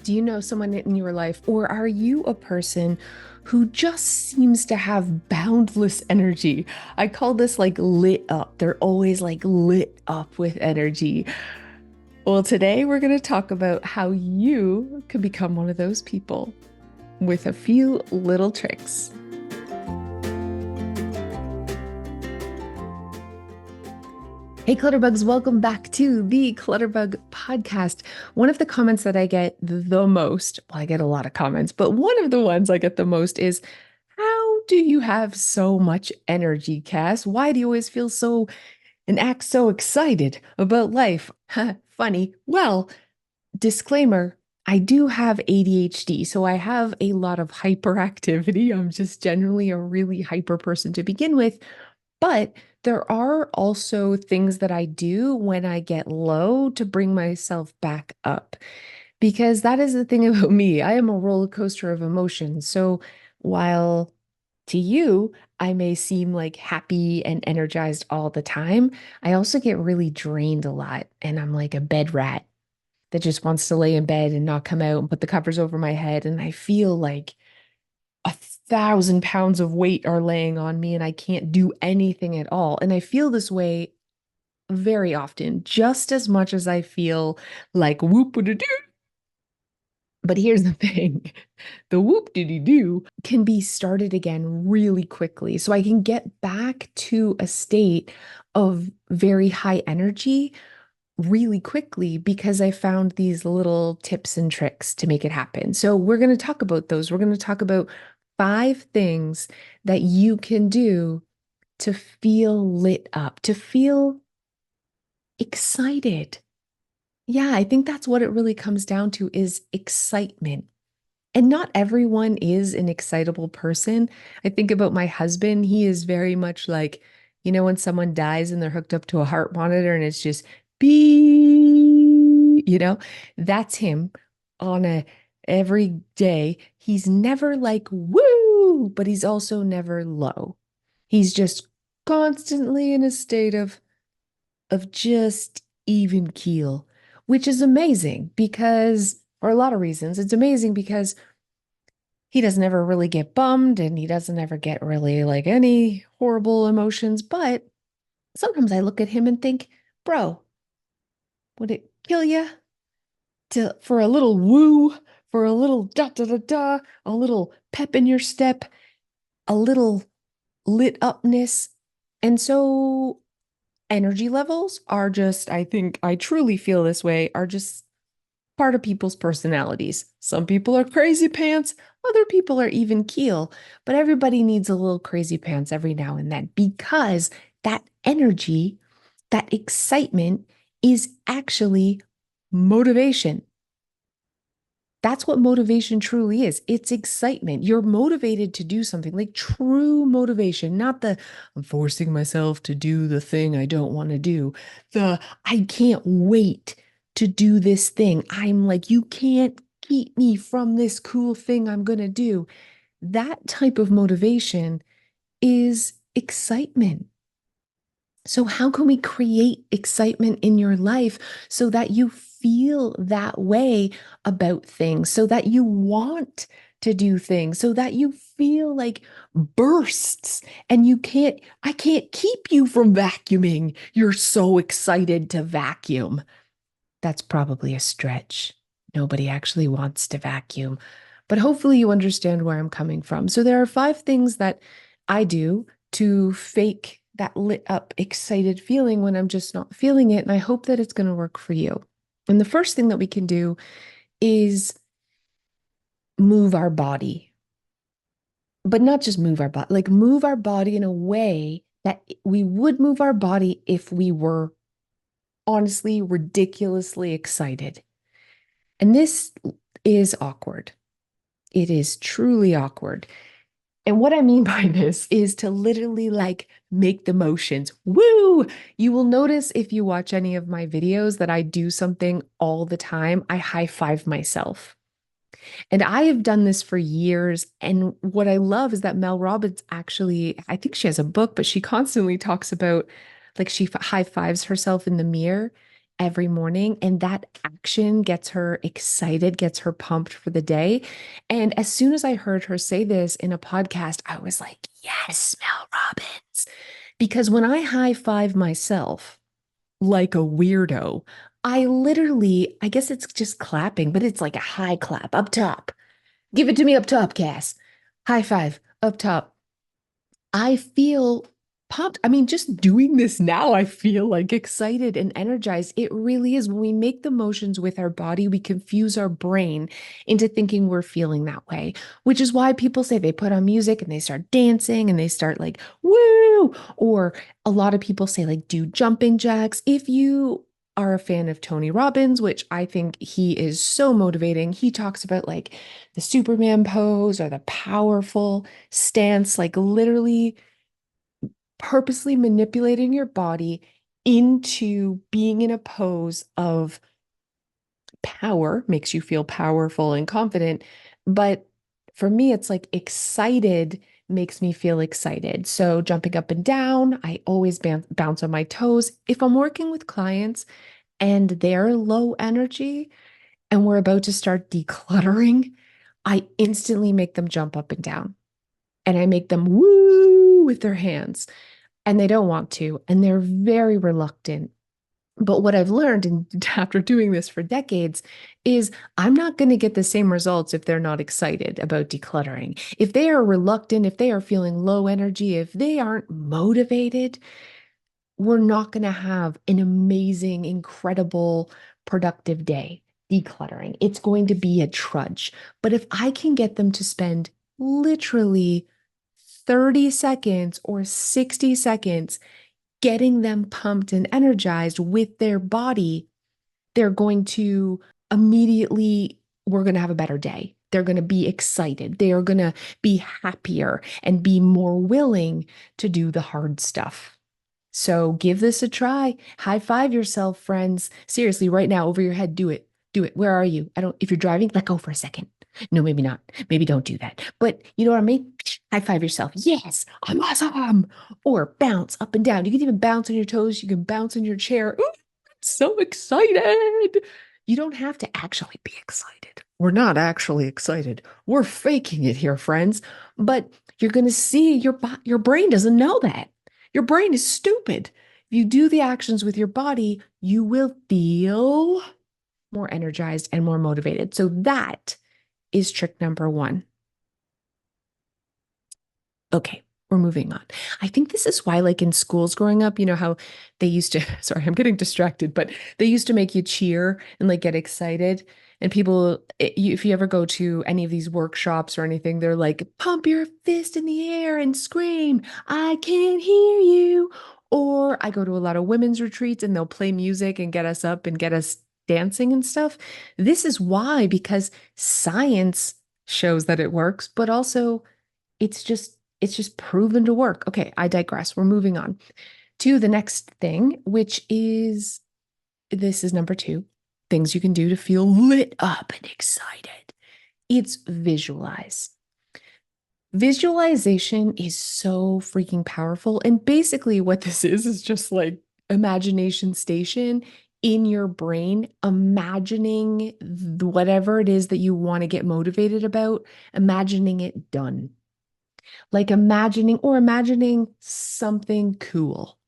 Do you know someone in your life, or are you a person who just seems to have boundless energy? I call this like lit up. They're always like lit up with energy. Well, today we're going to talk about how you can become one of those people with a few little tricks. Hey, Clutterbugs, welcome back to the Clutterbug podcast. One of the comments that I get the most, well, I get a lot of comments, but one of the ones I get the most is, how do you have so much energy, Cass? Why do you always feel so and act so excited about life? Funny. Well, disclaimer, I do have ADHD, so I have a lot of hyperactivity. I'm just generally a really hyper person to begin with. But there are also things that I do when I get low to bring myself back up. Because that is the thing about me. I am a roller coaster of emotions. So while to you, I may seem like happy and energized all the time, I also get really drained a lot. And I'm like a bed rat that just wants to lay in bed and not come out and put the covers over my head. And I feel like 1,000 pounds of weight are laying on me and I can't do anything at all. And I feel this way very often, just as much as I feel like whoop doo. But here's the thing, the whoop diddy doo can be started again really quickly. So I can get back to a state of very high energy really quickly because I found these little tips and tricks to make it happen. So we're going to talk about those. We're going to talk about 5 things that you can do to feel lit up, to feel excited. Yeah, I think that's what it really comes down to is excitement. And not everyone is an excitable person. I think about my husband. He is very much like, when someone dies and they're hooked up to a heart monitor and it's just beep, that's him on a every day. He's never like woo, but he's also never low. He's just constantly in a state of just even keel, which is amazing because, for a lot of reasons, it's amazing because he doesn't ever really get bummed and he doesn't ever get really like any horrible emotions. But sometimes I look at him and think, bro, would it kill you for a little woo, for a little da da da da, a little pep in your step, a little lit upness? And so energy levels are just, I think I truly feel this way, are just part of people's personalities. Some people are crazy pants, other people are even keel, but everybody needs a little crazy pants every now and then because that energy, that excitement is actually motivation. That's what motivation truly is. It's excitement. You're motivated to do something like true motivation, not the I'm forcing myself to do the thing I don't want to do. The I can't wait to do this thing. I'm like, you can't keep me from this cool thing I'm going to do. That type of motivation is excitement. So, how can we create excitement in your life so that you feel that way about things, so that you want to do things, so that you feel like bursts and I can't keep you from vacuuming. You're so excited to vacuum. That's probably a stretch. Nobody actually wants to vacuum, but hopefully you understand where I'm coming from. So, there are 5 things that I do to fake that lit up, excited feeling when I'm just not feeling it. And I hope that it's going to work for you. And the first thing that we can do is move our body, but not just move our body, like move our body in a way that we would move our body if we were honestly ridiculously excited. And this is awkward. It is truly awkward. And what I mean by this is to literally like make the motions. Woo! You will notice if you watch any of my videos that I do something all the time. I high five myself. And I have done this for years. And what I love is that Mel Robbins actually, I think she has a book, but she constantly talks about like she high fives herself in the mirror. every morning. And that action gets her excited, gets her pumped for the day. And as soon as I heard her say this in a podcast, I was like, yes, Mel Robbins. Because when I high five myself like a weirdo, I literally, I guess it's just clapping, but it's like a high clap up top. Give it to me up top, Cass. High five up top. I feel pumped. I mean, just doing this now, I feel like excited and energized. It really is. When we make the motions with our body, we confuse our brain into thinking we're feeling that way, which is why people say they put on music and they start dancing and they start like, woo. Or a lot of people say, like, do jumping jacks. If you are a fan of Tony Robbins, which I think he is so motivating, he talks about like the Superman pose or the powerful stance, like literally purposely manipulating your body into being in a pose of power, makes you feel powerful and confident. But for me, it's like excited makes me feel excited. So jumping up and down, I always bounce on my toes. If I'm working with clients and they're low energy and we're about to start decluttering, I instantly make them jump up and down and I make them woo with their hands and they don't want to, and they're very reluctant. But what I've learned, and after doing this for decades, is I'm not going to get the same results if they're not excited about decluttering. If they are reluctant, if they are feeling low energy, if they aren't motivated, we're not going to have an amazing, incredible, productive day decluttering. It's going to be a trudge. But if I can get them to spend literally 30 seconds or 60 seconds getting them pumped and energized with their body, they're going to immediately, we're going to have a better day. They're going to be excited. They are going to be happier and be more willing to do the hard stuff. So give this a try. High five yourself, friends. Seriously, right now, over your head, do it. Do it. Where are you? I don't, if you're driving, let go for a second. No, maybe not. Maybe don't do that. But you know what I mean? High five yourself. Yes, I'm awesome. Or bounce up and down. You can even bounce on your toes. You can bounce in your chair. Ooh, I'm so excited. You don't have to actually be excited. We're not actually excited. We're faking it here, friends. But you're going to see your brain doesn't know that. Your brain is stupid. If you do the actions with your body, you will feel more energized and more motivated. So that is trick number one. Okay, we're moving on. I think this is why, like in schools growing up, you know how they used to, sorry, I'm getting distracted, but they used to make you cheer and like get excited. And people, if you ever go to any of these workshops or anything, they're like, pump your fist in the air and scream, I can't hear you. Or I go to a lot of women's retreats and they'll play music and get us up and get us dancing and stuff. This is why, because science shows that it works, but also it's just proven to work. Okay, I digress. We're moving on to the next thing, which is this is number two, things you can do to feel lit up and excited. It's visualize. Visualization is so freaking powerful. And basically, what this is just like imagination station in your brain, imagining whatever it is that you want to get motivated about, imagining it done. Like imagining something cool.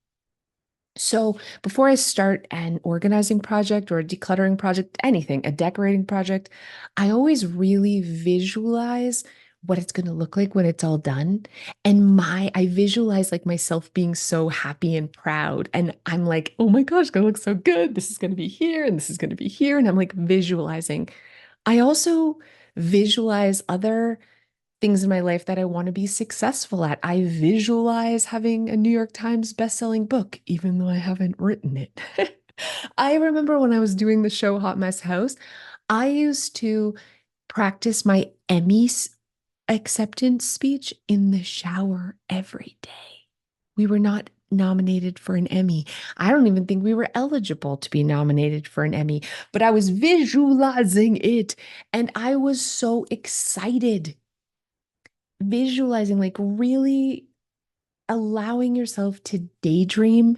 So before I start an organizing project or a decluttering project, anything, a decorating project, I always really visualize what it's going to look like when it's all done. And I visualize like myself being so happy and proud. And I'm like, oh my gosh, it's going to look so good. This is going to be here and this is going to be here. And I'm like visualizing. I also visualize other things in my life that I want to be successful at. I visualize having a New York Times bestselling book, even though I haven't written it. I remember when I was doing the show Hot Mess House, I used to practice my Emmys acceptance speech in the shower every day. We were not nominated for an Emmy. I don't even think we were eligible to be nominated for an Emmy, but I was visualizing it and I was so excited visualizing, like really, allowing yourself to daydream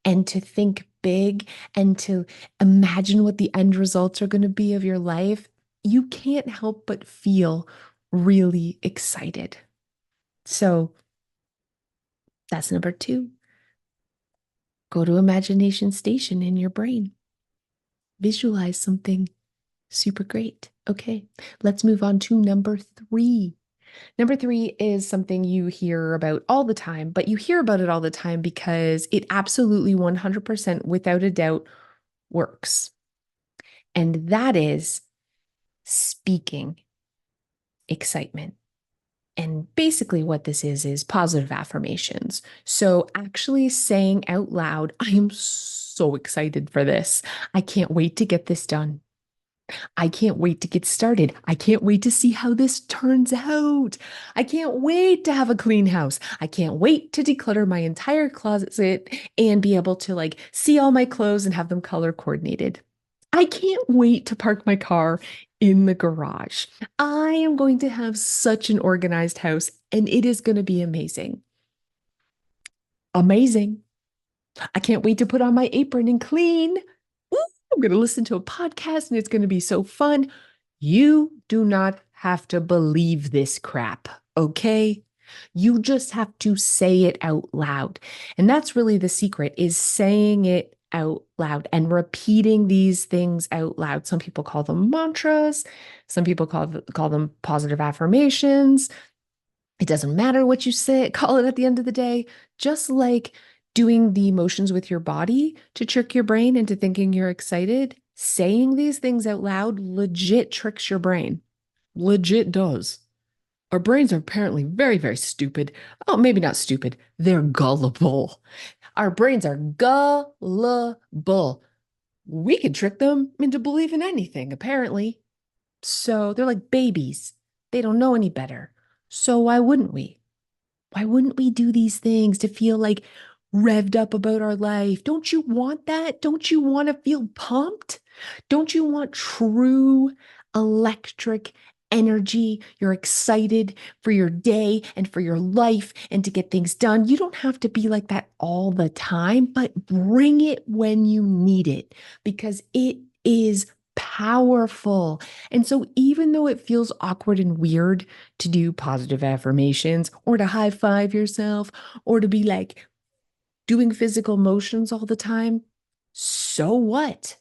and to think big and to imagine what the end results are going to be of your life, you can't help but feel really excited. So that's number two. Go to imagination station in your brain. Visualize something super great. Okay, let's move on to number three. Number three is something you hear about all the time, but you hear about it all the time because it absolutely 100% without a doubt works. And that is speaking excitement. And basically, what this is positive affirmations. So, actually saying out loud, I am so excited for this. I can't wait to get this done. I can't wait to get started. I can't wait to see how this turns out. I can't wait to have a clean house. I can't wait to declutter my entire closet and be able to like see all my clothes and have them color coordinated. I can't wait to park my car in the garage. I am going to have such an organized house and it is going to be amazing. Amazing. I can't wait to put on my apron and clean. Ooh, I'm going to listen to a podcast and it's going to be so fun. You do not have to believe this crap, okay? You just have to say it out loud. And that's really the secret is saying it out loud and repeating these things out loud. Some people call them mantras. Some people call them positive affirmations. It doesn't matter what you say, call it at the end of the day, just like doing the motions with your body to trick your brain into thinking you're excited. Saying these things out loud legit tricks your brain. Legit does. Our brains are apparently very, very stupid. Oh, maybe not stupid. They're gullible. Our brains are gullible. We can trick them into believing anything, apparently. So they're like babies. They don't know any better. So why wouldn't we? Why wouldn't we do these things to feel like revved up about our life? Don't you want that? Don't you want to feel pumped? Don't you want true electric energy? You're excited for your day and for your life and to get things done. You don't have to be like that all the time, but bring it when you need it because it is powerful. And so, even though it feels awkward and weird to do positive affirmations or to high five yourself or to be like doing physical motions all the time, so what?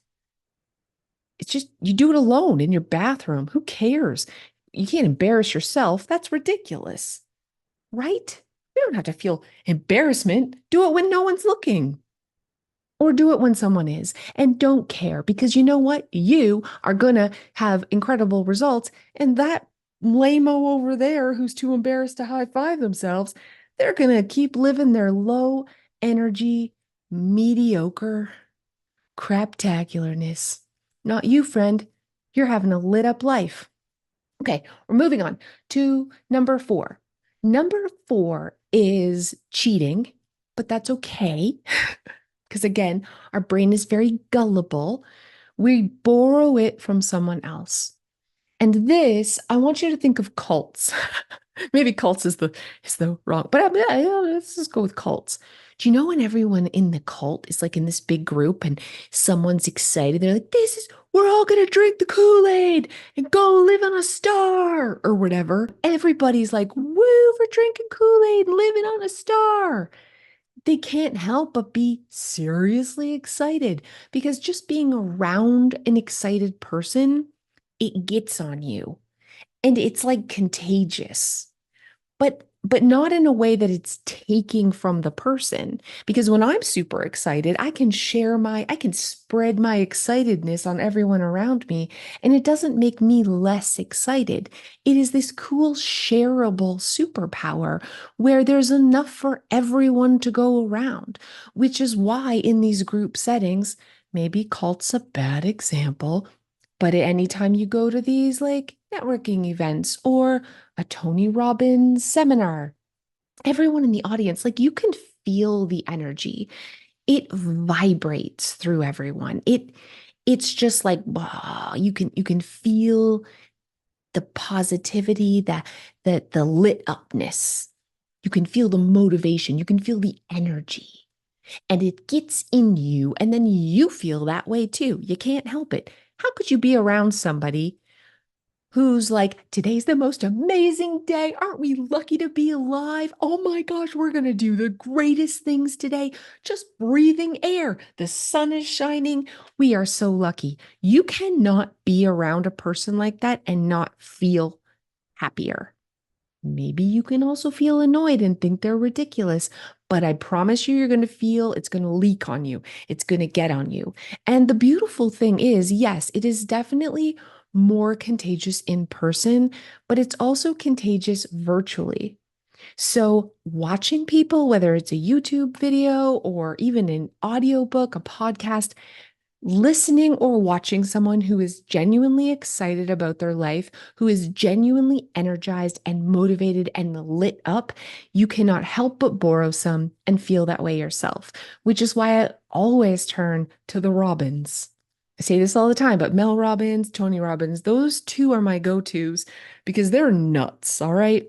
It's just you do it alone in your bathroom. Who cares? You can't embarrass yourself. That's ridiculous, right? You don't have to feel embarrassment. Do it when no one's looking. Or do it when someone is and don't care because you know what? You are going to have incredible results. And that lame-o over there who's too embarrassed to high five themselves, they're going to keep living their low energy, mediocre craptacularness. Not you, friend. You're having a lit up life. Okay, we're moving on to number four. Number four is cheating, but that's okay. Because again, our brain is very gullible. We borrow it from someone else. And this, I want you to think of cults. Maybe cults is the wrong, but let's just go with cults. Do you know when everyone in the cult is like in this big group and someone's excited? They're like, we're all gonna drink the Kool-Aid and go live on a star or whatever. Everybody's like, woo, for drinking Kool-Aid, living on a star. They can't help but be seriously excited because just being around an excited person, it gets on you and it's like contagious but not in a way that it's taking from the person. Because when I'm super excited, I can spread my excitedness on everyone around me, and it doesn't make me less excited. It is this cool, shareable superpower where there's enough for everyone to go around, which is why in these group settings, maybe cult's a bad example, but anytime you go to these like networking events or a Tony Robbins seminar, everyone in the audience, like you can feel the energy. It vibrates through everyone. It's just like wow, you can feel the positivity, the lit upness. You can feel the motivation, you can feel the energy, and it gets in you, and then you feel that way too. You can't help it. How could you be around somebody who's like, today's the most amazing day. Aren't we lucky to be alive? Oh my gosh, we're going to do the greatest things today. Just breathing air. The sun is shining. We are so lucky. You cannot be around a person like that and not feel happier. Maybe you can also feel annoyed and think they're ridiculous, but I promise you, you're going to feel it's going to leak on you. It's going to get on you. And the beautiful thing is, yes, it is definitely more contagious in person, but it's also contagious virtually. So, watching people, whether it's a YouTube video or even an audiobook, a podcast, listening or watching someone who is genuinely excited about their life, who is genuinely energized and motivated and lit up, you cannot help but borrow some and feel that way yourself, which is why I always turn to the Robins. I say this all the time, but Mel Robbins, Tony Robbins, those two are my go-tos because they're nuts, all right?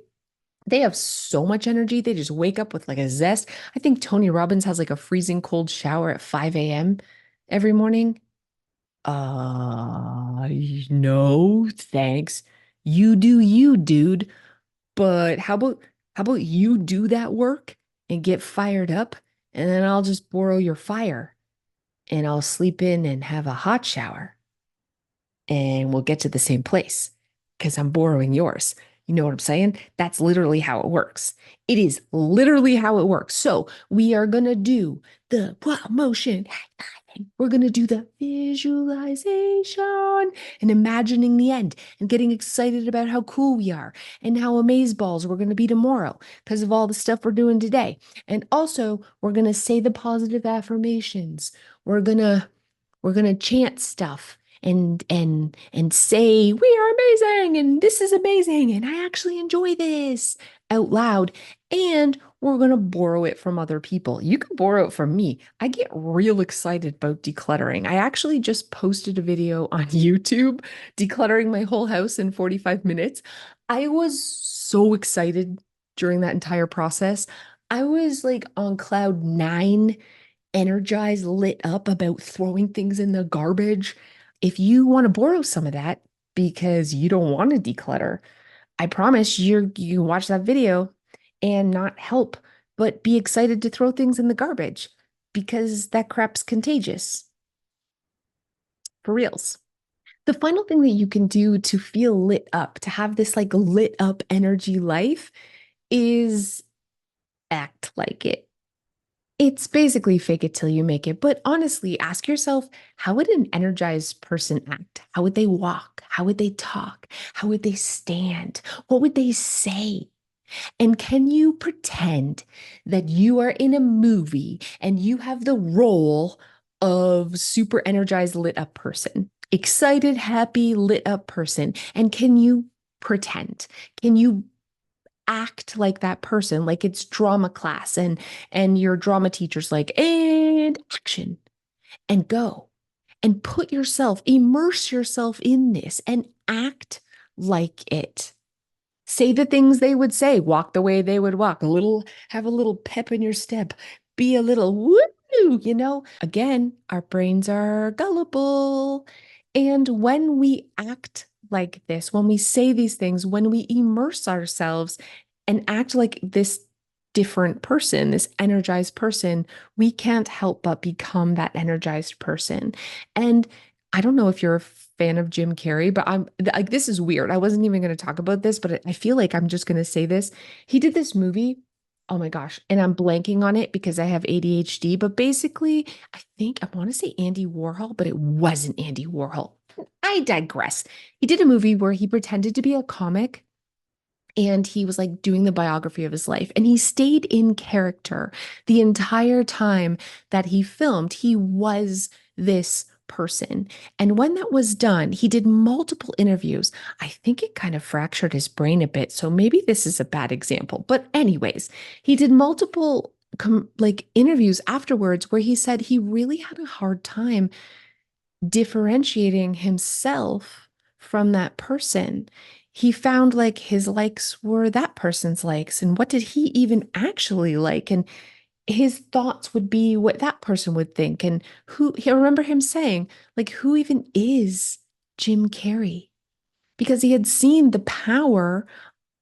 They have so much energy. They just wake up with like a zest. I think Tony Robbins has like a freezing cold shower at 5 a.m. every morning. Uh, no, thanks. You do you, dude. But how about you do that work and get fired up, and then I'll just borrow your fire and I'll sleep in and have a hot shower and we'll get to the same place because I'm borrowing yours. You know what I'm saying? That's literally how it works. It is literally how it works. So we are going to do the what motion. We're going to do the visualization and imagining the end and getting excited about how cool we are and how amazeballs we're going to be tomorrow because of all the stuff we're doing today. And also, we're going to say the positive affirmations. We're going to we're going to chant stuff and say we are amazing and this is amazing and I actually enjoy this out loud, and we're going to borrow it from other people. You can borrow it from me. I get real excited about decluttering. I actually just posted a video on YouTube decluttering my whole house in 45 minutes. I was so excited during that entire process. I was like on cloud nine, energized, lit up about throwing things in the garbage. If you want to borrow some of that because you don't want to declutter, I promise you can watch that video and not help, but be excited to throw things in the garbage because that crap's contagious. For reals. The final thing that you can do to feel lit up, to have this like lit up energy life, is act like it. It's basically fake it till you make it. But honestly, ask yourself, how would an energized person act? How would they walk? How would they talk? How would they stand? What would they say? And can you pretend that you are in a movie and you have the role of super energized, lit up person, excited, happy, lit up person? And can you pretend? Can you act like that person, like it's drama class and your drama teacher's like, and action, and go and put yourself, immerse yourself in this and act like it. Say the things they would say, walk the way they would walk, have a little pep in your step, be a little woo, Again, our brains are gullible. And when we act like this, when we say these things, when we immerse ourselves and act like this different person, this energized person, we can't help but become that energized person. And I don't know if you're a fan of Jim Carrey, but I'm like, this is weird. I wasn't even going to talk about this, but I feel like I'm just going to say this. He did this movie. Oh my gosh. And I'm blanking on it because I have ADHD, but basically, I want to say Andy Warhol, but it wasn't Andy Warhol. I digress. He did a movie where he pretended to be a comic and he was like doing the biography of his life. And he stayed in character the entire time that he filmed. He was this person. And when that was done, he did multiple interviews. I think it kind of fractured his brain a bit. So maybe this is a bad example. But, anyways, he did multiple like interviews afterwards where he said he really had a hard time differentiating himself from that person. He found like his likes were that person's likes. And what did he even actually like? And his thoughts would be what that person would think. And I remember him saying, like, who even is Jim Carrey? Because he had seen the power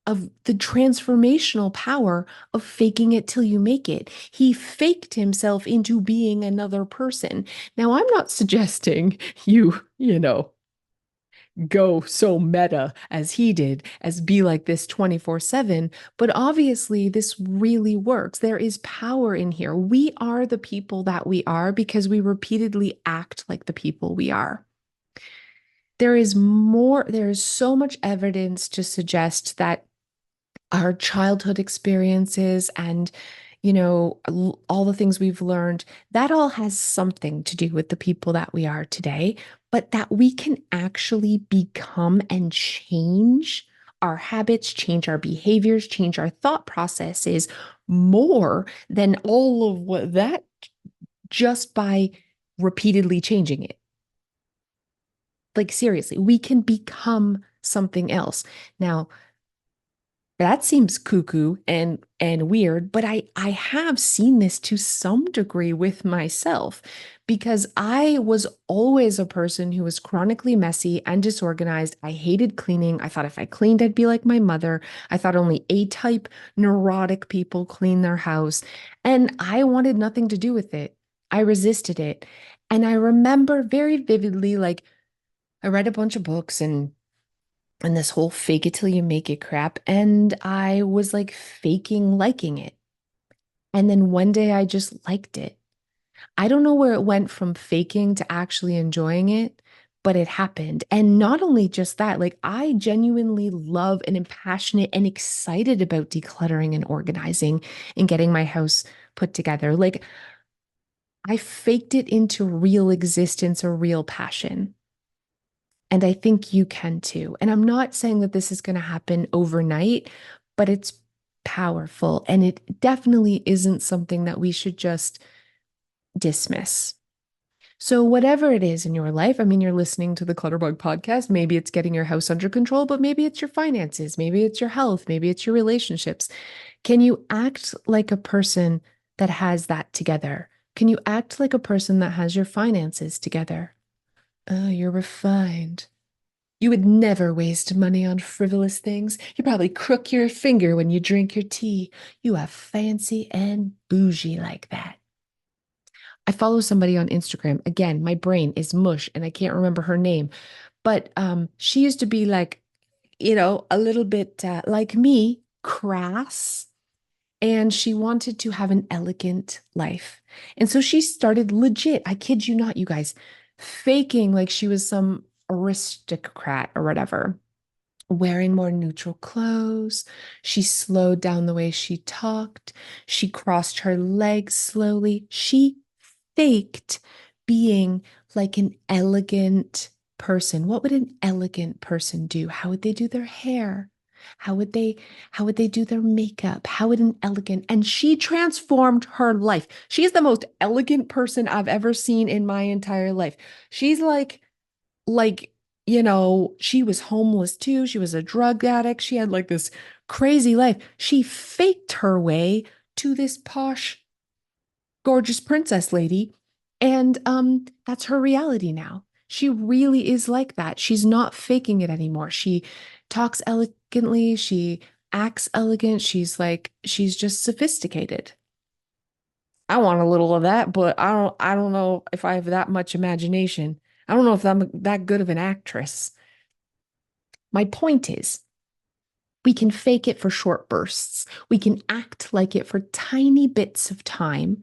of the transformational power of faking it till you make it. He faked himself into being another person. Now, I'm not suggesting you go so meta as he did, as be like this 24/7, but obviously this really works. There is power in here. We are the people that we are because we repeatedly act like the people we are. There is so much evidence to suggest that our childhood experiences and all the things we've learned, that all has something to do with the people that we are today, but that we can actually become and change our habits, change our behaviors, change our thought processes more than all of what that just by repeatedly changing it. Like seriously, we can become something else. Now, that seems cuckoo and weird, but I have seen this to some degree with myself because I was always a person who was chronically messy and disorganized. I hated cleaning. I thought if I cleaned, I'd be like my mother. I thought only A-type neurotic people clean their house, and I wanted nothing to do with it. I resisted it. And I remember very vividly, like I read a bunch of books and this whole fake it till you make it crap. And I was like faking liking it. And then one day I just liked it. I don't know where it went from faking to actually enjoying it, but it happened. And not only just that, like I genuinely love and am passionate and excited about decluttering and organizing and getting my house put together. Like I faked it into real existence or real passion. And I think you can too. And I'm not saying that this is going to happen overnight, but it's powerful. And it definitely isn't something that we should just dismiss. So, whatever it is in your life, I mean, you're listening to the Clutterbug podcast. Maybe it's getting your house under control, but maybe it's your finances, maybe it's your health, maybe it's your relationships. Can you act like a person that has that together? Can you act like a person that has your finances together? Oh, you're refined. You would never waste money on frivolous things. You probably crook your finger when you drink your tea. You are fancy and bougie like that. I follow somebody on Instagram. Again, my brain is mush and I can't remember her name, but she used to be like, a little bit like me, crass, and she wanted to have an elegant life. And so she started legit, I kid you not, you guys, faking like she was some aristocrat or whatever, wearing more neutral clothes. She slowed down the way she talked. She crossed her legs slowly. She faked being like an elegant person. What would an elegant person do? How would they do their hair? How would they how would they do their makeup? How would an elegant and she transformed her life. She is the most elegant person I've ever seen in my entire life. She's she was homeless too. She was a drug addict. She had like this crazy life. She faked her way to this posh, gorgeous princess lady. And that's her reality now. She really is like that. She's not faking it anymore. She talks elegantly, she acts elegant. She's just sophisticated. I want a little of that, but I don't know if I have that much imagination. I don't know if I'm that good of an actress. My point is, we can fake it for short bursts. We can act like it for tiny bits of time,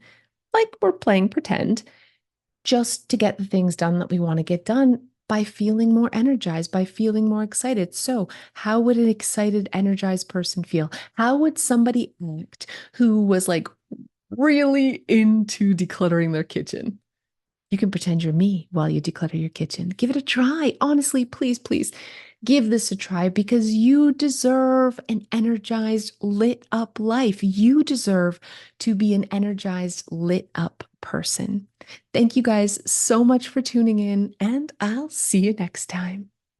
like we're playing pretend, just to get the things done that we want to get done by feeling more energized, by feeling more excited. So, how would an excited, energized person feel? How would somebody act who was like really into decluttering their kitchen? You can pretend you're me while you declutter your kitchen. Give it a try. Honestly, please, please give this a try because you deserve an energized, lit up life. You deserve to be an energized, lit up person. Thank you guys so much for tuning in, and I'll see you next time.